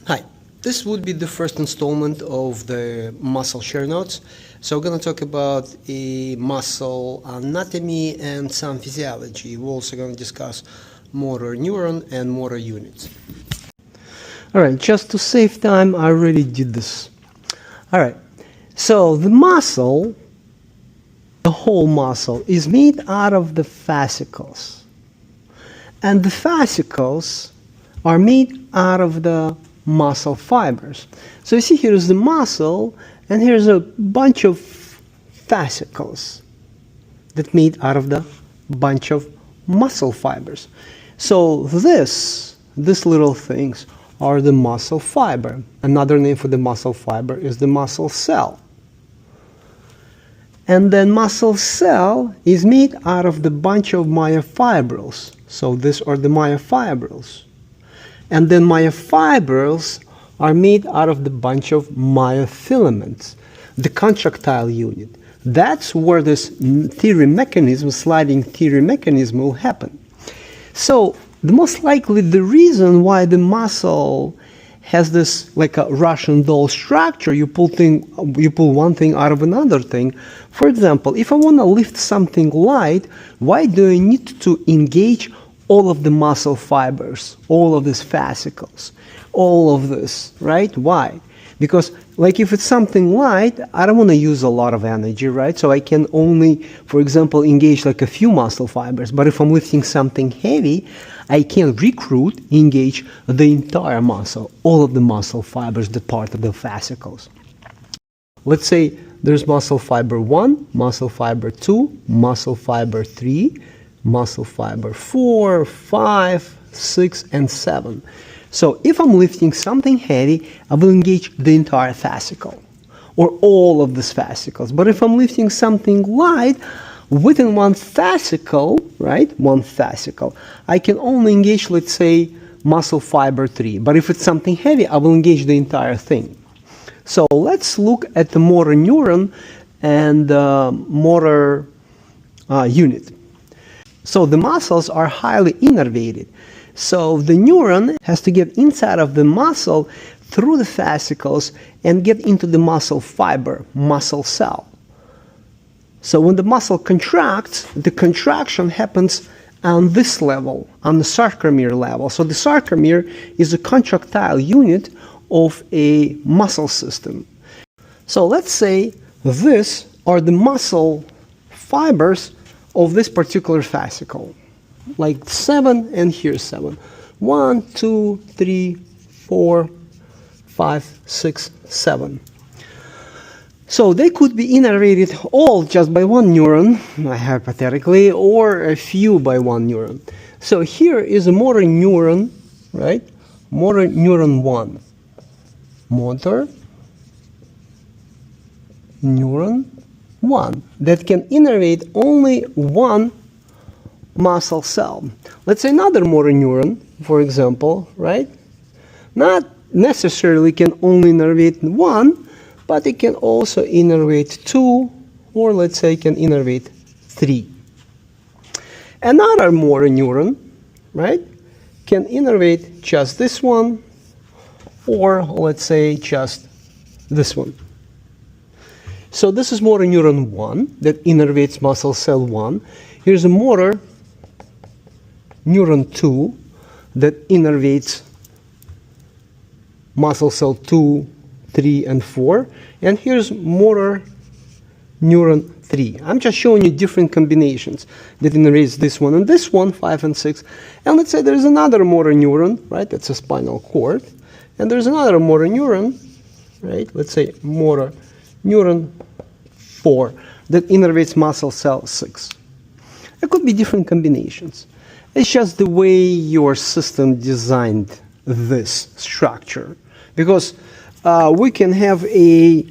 Hi, this would be the first installment of the muscle CherNotes. So we're going to talk about a muscle anatomy and some physiology. We're also going to discuss motor neuron and motor units. Alright, just to save time, I already did this. Alright, so the muscle, the whole muscle, is made out of the fascicles. And the fascicles are made out of the muscle fibers. So you see, here's the muscle, and here's a bunch of fascicles that made out of the bunch of muscle fibers. So these little things are the muscle fiber. Another name for the muscle fiber is the muscle cell. And then muscle cell is made out of the bunch of myofibrils. So these are the myofibrils. And then myofibrils are made out of the bunch of myofilaments, the contractile unit. That's where this sliding theory mechanism will happen. So the most likely the reason why the muscle has this like a Russian doll structure, you pull one thing out of another thing. For example, if I want to lift something light, why do I need to engage all of the muscle fibers, all of these fascicles, all of this, right? Why? Because like if it's something light, I don't want to use a lot of energy, right? So I can only, for example, engage like a few muscle fibers. But if I'm lifting something heavy, I can engage the entire muscle, all of the muscle fibers, the part of the fascicles. Let's say there's muscle fiber 1, muscle fiber 2, muscle fiber 3, muscle fiber 4, 5, 6, and 7. So if I'm lifting something heavy, I will engage the entire fascicle, or all of these fascicles. But if I'm lifting something light, within one fascicle, right, one fascicle, I can only engage, let's say, muscle fiber 3. But if it's something heavy, I will engage the entire thing. So let's look at the motor neuron and motor unit. So the muscles are highly innervated. So the neuron has to get inside of the muscle through the fascicles and get into the muscle fiber, muscle cell. So when the muscle contracts, the contraction happens on this level, on the sarcomere level. So the sarcomere is a contractile unit of a muscle system. So let's say these are the muscle fibers of this particular fascicle, like 7 and here's 7. 1, 2, 3, 4, 5, 6, 7. So they could be innervated all just by one neuron, hypothetically, or a few by one neuron. So here is a motor neuron, right? Motor neuron 1. Motor neuron 1 that can innervate only one muscle cell. Let's say another motor neuron, for example, right? Not necessarily can only innervate one, but it can also innervate 2, or let's say can innervate 3. Another motor neuron, right, can innervate just this one, or let's say just this one. So this is motor neuron 1 that innervates muscle cell 1. Here's a motor neuron 2 that innervates muscle cell 2, 3, and 4. And here's motor neuron 3. I'm just showing you different combinations that innervates this one and this one, 5 and 6. And let's say there's another motor neuron, right? That's a spinal cord. And there's another motor neuron, right? Let's say motor neuron 4 that innervates muscle cell 6. It could be different combinations. It's just the way your system designed this structure. Because we can have a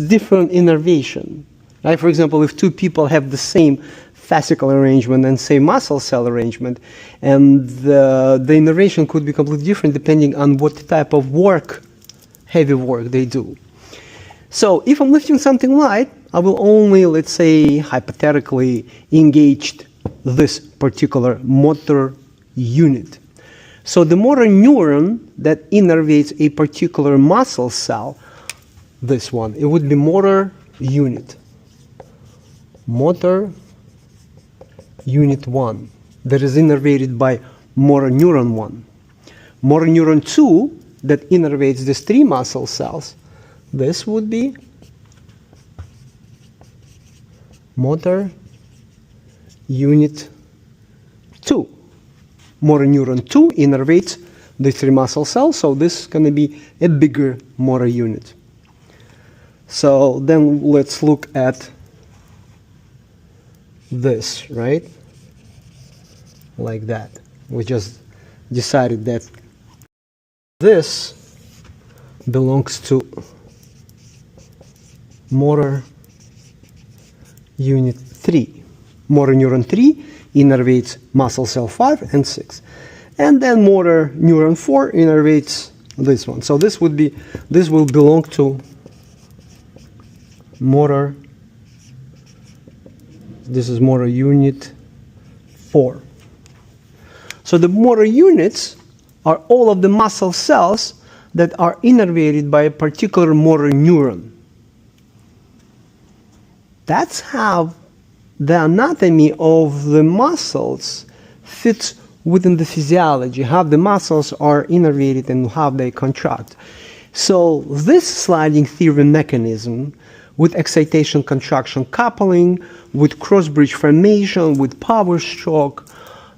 different innervation. Right? For example, if two people have the same fascicle arrangement and same muscle cell arrangement, and the innervation could be completely different depending on what type of work, heavy work they do. So if I'm lifting something light, I will only, let's say, hypothetically engage this particular motor unit. So the motor neuron that innervates a particular muscle cell, this one, it would be motor unit. Motor unit 1 that is innervated by motor neuron 1. Motor neuron 2 that innervates these 3 muscle cells, this would be motor unit 2. Motor neuron 2 innervates the 3 muscle cells, so this is going to be a bigger motor unit. So then let's look at this, right? Like that. We just decided that this belongs to motor unit 3. Motor neuron 3 innervates muscle cell 5 and 6. And then motor neuron 4 innervates this one. So this will belong to motor, this is motor unit 4. So the motor units are all of the muscle cells that are innervated by a particular motor neuron. That's how the anatomy of the muscles fits within the physiology, how the muscles are innervated and how they contract. So this sliding theory mechanism with excitation contraction coupling, with cross bridge formation, with power stroke,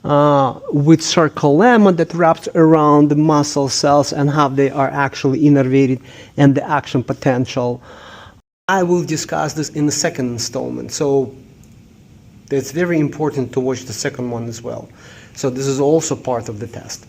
with sarcolemma that wraps around the muscle cells and how they are actually innervated and the action potential. I will discuss this in the second installment, so it's very important to watch the second one as well. So this is also part of the test.